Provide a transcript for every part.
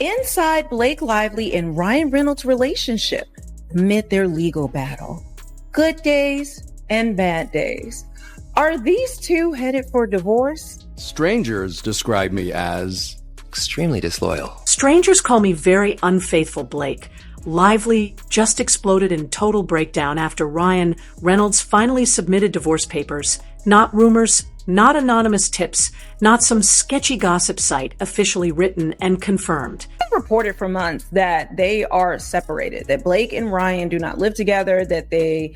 Inside Blake Lively and Ryan Reynolds' relationship amid their legal battle. Good days and bad days. Are these two headed for divorce? Strangers describe me as extremely disloyal. Strangers call me very unfaithful, Blake. Lively just exploded in total breakdown after Ryan Reynolds finally submitted divorce papers. Not rumors, not anonymous tips, not some sketchy gossip site, officially written and confirmed. It's reported for months that they are separated, that Blake and Ryan do not live together, that they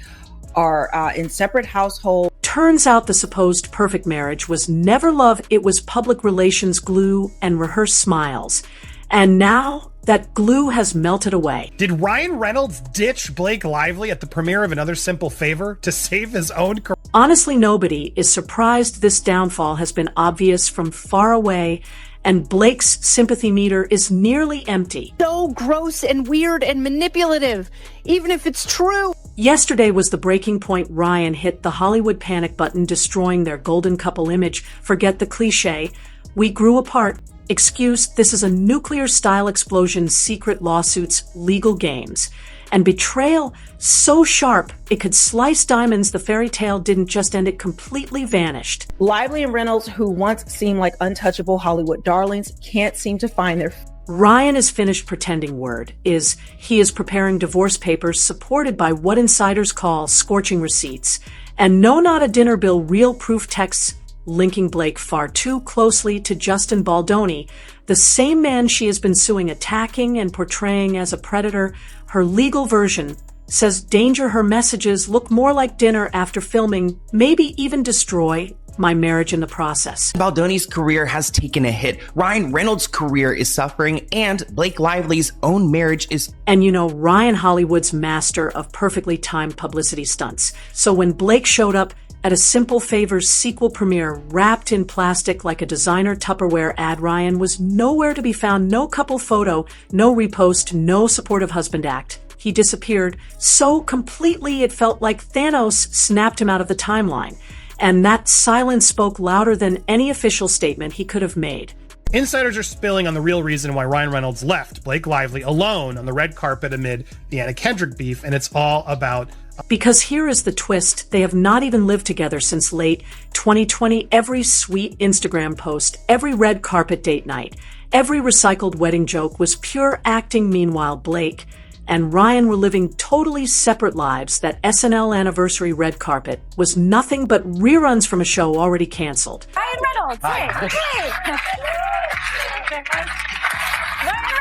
are in separate households. Turns out the supposed perfect marriage was never love, it was public relations glue and rehearsed smiles. And now that glue has melted away. Did Ryan Reynolds ditch Blake Lively at the premiere of Another Simple Favor to save his own career? Honestly, nobody is surprised this downfall has been obvious from far away, and Blake's sympathy meter is nearly empty. So gross and weird and manipulative, even if it's true. Yesterday was the breaking point. Ryan hit the Hollywood panic button, destroying their golden couple image. Forget the cliche. We grew apart. Excuse, this is a nuclear-style explosion, secret lawsuits, legal games. And betrayal so sharp it could slice diamonds. The fairy tale didn't just end, it completely vanished. Lively and Reynolds, who once seemed like untouchable Hollywood darlings, can't seem to find their... Ryan is finished pretending. Word is he is preparing divorce papers supported by what insiders call scorching receipts. And no, not a dinner bill, real proof texts linking Blake far too closely to Justin Baldoni, the same man she has been suing, attacking and portraying as a predator. Her legal version says danger her messages look more like dinner after filming, maybe even destroy my marriage in the process. Baldoni's career has taken a hit. Ryan Reynolds' career is suffering, and Blake Lively's own marriage is... And you know, Ryan Hollywood's master of perfectly timed publicity stunts. So when Blake showed up at a Simple Favors sequel premiere wrapped in plastic like a designer Tupperware ad, Ryan was nowhere to be found. No couple photo, no repost, no supportive husband act. He disappeared so completely it felt like Thanos snapped him out of the timeline. And that silence spoke louder than any official statement he could have made. Insiders are spilling on the real reason why Ryan Reynolds left Blake Lively alone on the red carpet amid the Anna Kendrick beef, and it's all about... Because here is the twist. They have not even lived together since late 2020. Every sweet Instagram post, every red carpet date night, every recycled wedding joke was pure acting. Meanwhile, Blake and Ryan were living totally separate lives. That SNL anniversary red carpet was nothing but reruns from a show already canceled. Ryan Reynolds, hey! Ryan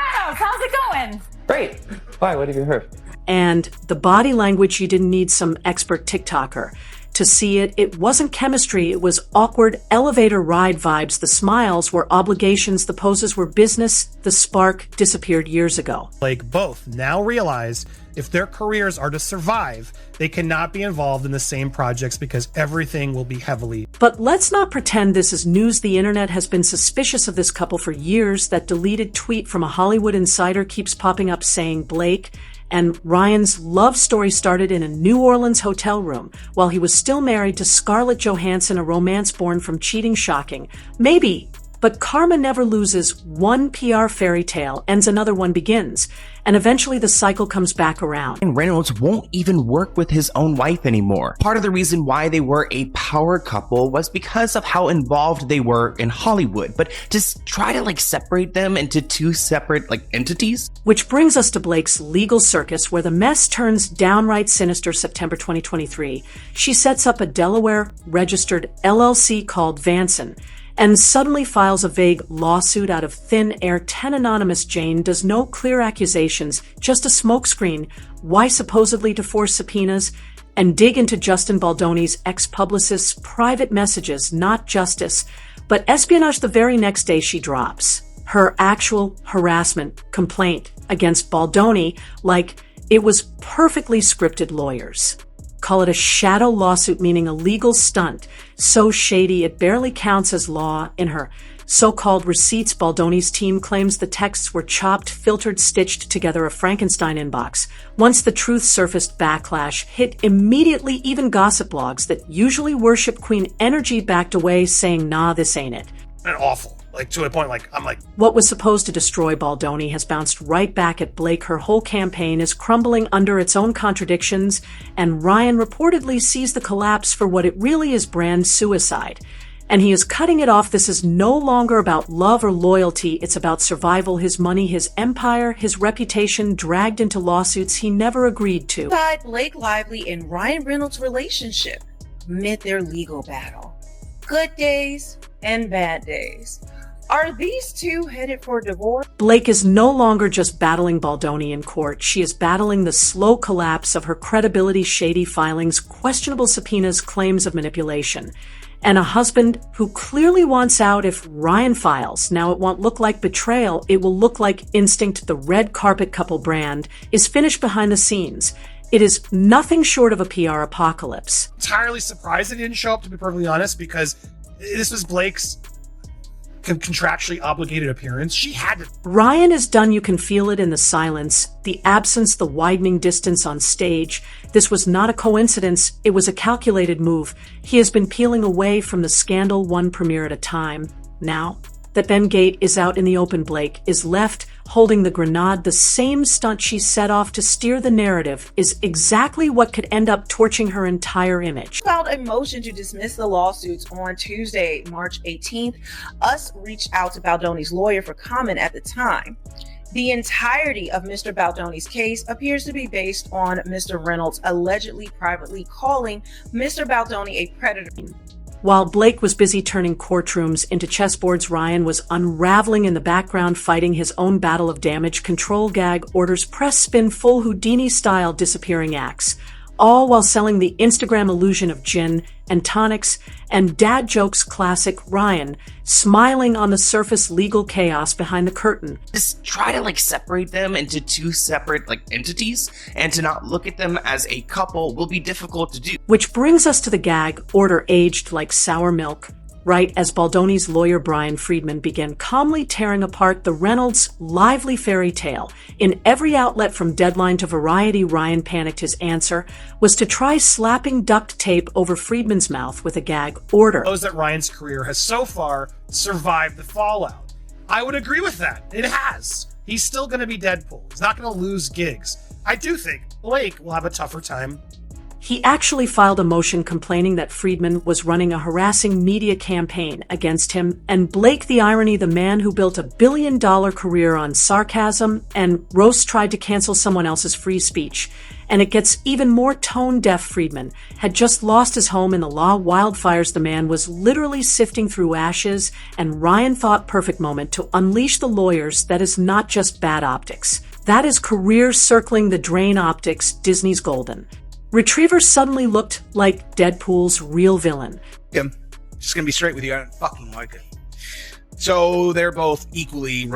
Reynolds, how's it going? Great. Why? What have you heard? And the body language, you didn't need some expert TikToker to see it. It wasn't chemistry. It was awkward elevator ride vibes. The smiles were obligations. The poses were business. The spark disappeared years ago. Blake both now realize if their careers are to survive, they cannot be involved in the same projects because everything will be heavily... But let's not pretend this is news. The internet has been suspicious of this couple for years. That deleted tweet from a Hollywood insider keeps popping up saying Blake and Ryan's love story started in a New Orleans hotel room while he was still married to Scarlett Johansson, a romance born from cheating. Shocking. Maybe. But karma never loses. One PR fairy tale ends, another one begins. And eventually the cycle comes back around. And Reynolds won't even work with his own wife anymore. Part of the reason why they were a power couple was because of how involved they were in Hollywood. But to try to separate them into two separate entities? Which brings us to Blake's legal circus, where the mess turns downright sinister. September 2023. She sets up a Delaware registered LLC called Vanson, and suddenly files a vague lawsuit out of thin air. 10 anonymous. Jane does no clear accusations, just a smokescreen. Why? Supposedly to force subpoenas and dig into Justin Baldoni's ex-publicist's private messages. Not justice, but espionage. The very next day she drops her actual harassment complaint against Baldoni like it was perfectly scripted. Lawyers call it a shadow lawsuit, meaning a legal stunt so shady it barely counts as law. In her so-called receipts, Baldoni's team claims the texts were chopped, filtered, stitched together, a Frankenstein inbox. Once the truth surfaced, backlash hit immediately. Even gossip blogs that usually worship Queen energy backed away, saying, nah, this ain't it. And awful. Like, to a point, like, I'm like, What was supposed to destroy Baldoni has bounced right back at Blake. Her whole campaign is crumbling under its own contradictions, and Ryan reportedly sees the collapse for what it really is: brand suicide. And he is cutting it off. This is no longer about love or loyalty. It's about survival, his money, his empire, his reputation, dragged into lawsuits he never agreed to. Blake Lively and Ryan Reynolds' relationship amid their legal battle. Good days and bad days. Are these two headed for divorce? Blake is no longer just battling Baldoni in court. She is battling the slow collapse of her credibility, shady filings, questionable subpoenas, claims of manipulation, and a husband who clearly wants out if Ryan files. Now, it won't look like betrayal. It will look like instinct. The red carpet couple brand is finished behind the scenes. It is nothing short of a PR apocalypse. entirely surprised that he didn't show up, to be perfectly honest, because this was Blake's contractually obligated appearance. She had to. Ryan is done. You can feel it in the silence, the absence, the widening distance on stage. This was not a coincidence. It was a calculated move. He has been peeling away from the scandal one premiere at a time. Now that Ben Gate is out in the open, Blake is left holding the grenade. The same stunt she set off to steer the narrative is exactly what could end up torching her entire image. Filed a motion to dismiss the lawsuits on Tuesday, March 18th. Us reached out to Baldoni's lawyer for comment at the time. The entirety of Mr. Baldoni's case appears to be based on Mr. Reynolds allegedly privately calling Mr. Baldoni a predator. While Blake was busy turning courtrooms into chessboards, Ryan was unraveling in the background, fighting his own battle of damage control, gag orders, press, spin, full Houdini-style disappearing acts, all while selling the Instagram illusion of gin and tonics and dad jokes. Classic Ryan, smiling on the surface, legal chaos behind the curtain. Just try to separate them into two separate entities, and to not look at them as a couple will be difficult to do. Which brings us to the gag order, aged like sour milk. Right as Baldoni's lawyer Brian Friedman began calmly tearing apart the Reynolds' lively fairy tale. In every outlet from Deadline to Variety, Ryan panicked. His answer was to try slapping duct tape over Friedman's mouth with a gag order. Knows that Ryan's career has so far survived the fallout. I would agree with that. It has. He's still going to be Deadpool. He's not going to lose gigs. I do think Blake will have a tougher time. He actually filed a motion complaining that Friedman was running a harassing media campaign against him, and Blake, the irony, the man who built $1 billion career on sarcasm and roast, tried to cancel someone else's free speech. And it gets even more tone-deaf. Friedman had just lost his home in the law wildfires. The man was literally sifting through ashes, and Ryan thought perfect moment to unleash the lawyers. That is not just bad optics. That is career circling the drain optics. Disney's golden retriever suddenly looked like Deadpool's real villain. Just gonna be straight with you, I don't fucking like it. So they're both equally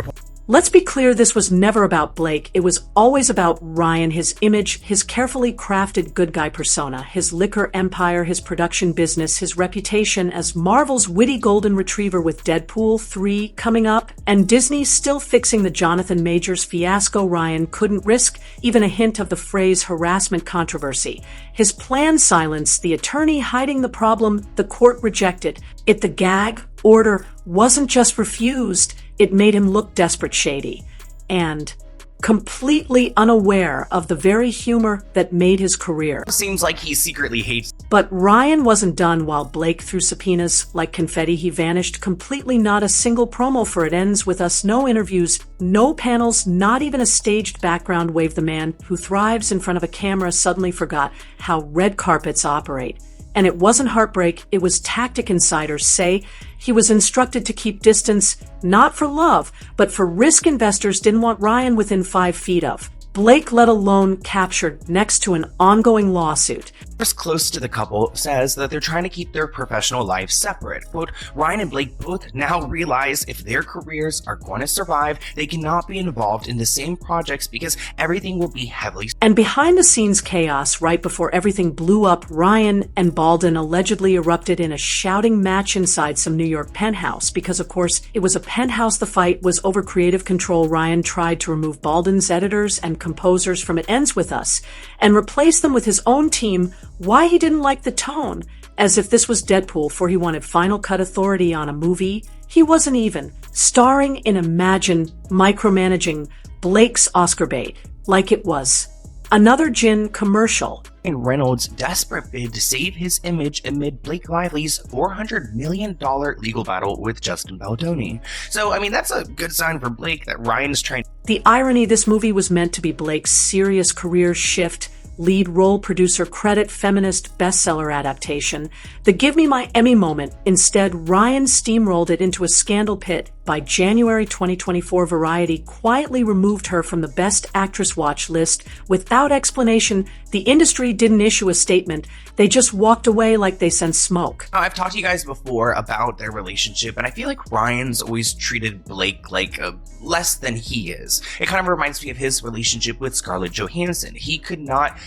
Let's be clear, this was never about Blake. It was always about Ryan, his image, his carefully crafted good guy persona, his liquor empire, his production business, his reputation as Marvel's witty golden retriever, with Deadpool 3 coming up and Disney still fixing the Jonathan Majors fiasco. Ryan couldn't risk even a hint of the phrase harassment controversy. His plan silenced the attorney hiding the problem. The court rejected it. The gag order wasn't just refused, it made him look desperate, shady, and completely unaware of the very humor that made his career. Seems like he secretly hates. But Ryan wasn't done. While Blake threw subpoenas like confetti, he vanished completely. Not a single promo for It Ends With Us, no interviews, no panels, not even a staged background wave. The man who thrives in front of a camera suddenly forgot how red carpets operate. And it wasn't heartbreak, it was tactic. Insiders say he was instructed to keep distance, not for love, but for risk. Investors didn't want Ryan within 5 feet of Blake, let alone captured next to an ongoing lawsuit. Source close to the couple says that they're trying to keep their professional lives separate. Quote, Ryan and Blake both now realize if their careers are going to survive, they cannot be involved in the same projects because everything will be heavily. And behind the scenes chaos, right before everything blew up, Ryan and Baldwin allegedly erupted in a shouting match inside some New York penthouse. Because of course it was a penthouse, the fight was over creative control. Ryan tried to remove Baldwin's editors and composers from It Ends With Us and replace them with his own team. Why? He didn't like the tone, as if this was Deadpool, for he wanted final cut authority on a movie He wasn't even. Starring in Imagine micromanaging Blake's Oscar bait like it was another gin commercial. In Reynolds' desperate bid to save his image amid Blake Lively's $400 million legal battle with Justin Baldoni. So, I mean, that's a good sign for Blake that Ryan's trying. The irony, this movie was meant to be Blake's serious career shift, lead role producer credit feminist bestseller adaptation. The Give Me My Emmy moment. Instead, Ryan steamrolled it into a scandal pit. By January 2024, Variety quietly removed her from the Best Actress watch list without explanation. The industry didn't issue a statement. They just walked away like they sent smoke. I've talked to you guys before about their relationship, and I feel like Ryan's always treated Blake like less than he is. It kind of reminds me of his relationship with Scarlett Johansson. He could not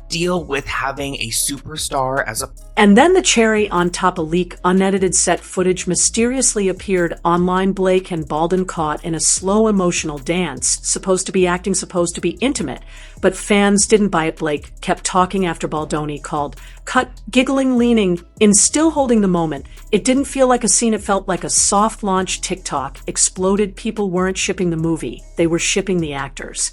deal with having a superstar as a... And then the cherry on top, a leak, unedited set footage mysteriously appeared online. Blake and Baldwin caught in a slow emotional dance, supposed to be acting, supposed to be intimate, but fans didn't buy it. Blake kept talking after Baldoni called, cut, giggling, leaning in, still holding the moment. It didn't feel like a scene, it felt like a soft launch TikTok exploded. People weren't shipping the movie, they were shipping the actors.